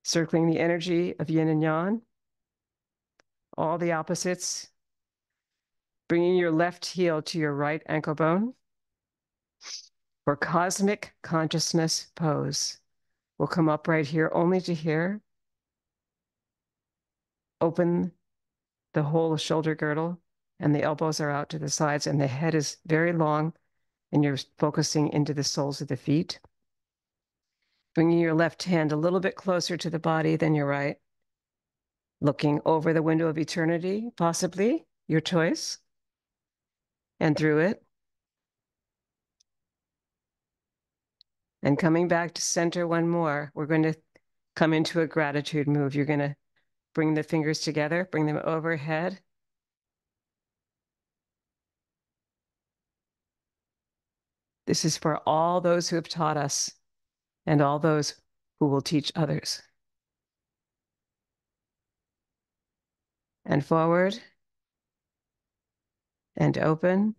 Circling the energy of yin and yang, all the opposites Bringing your left heel to your right ankle bone for cosmic consciousness pose. We'll come up right here only to here. Open the whole shoulder girdle, and the elbows are out to the sides, and the head is very long, and you're focusing into the soles of the feet. Bringing your left hand a little bit closer to the body than your right. Looking over the window of eternity, possibly, your choice, and through it. And coming back to center one more, we're going to come into a gratitude move. You're going to bring the fingers together, bring them overhead. This is for all those who have taught us and all those who will teach others. And forward and open.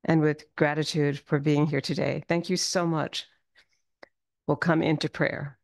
And with gratitude for being here today. Thank you so much. We'll come into prayer.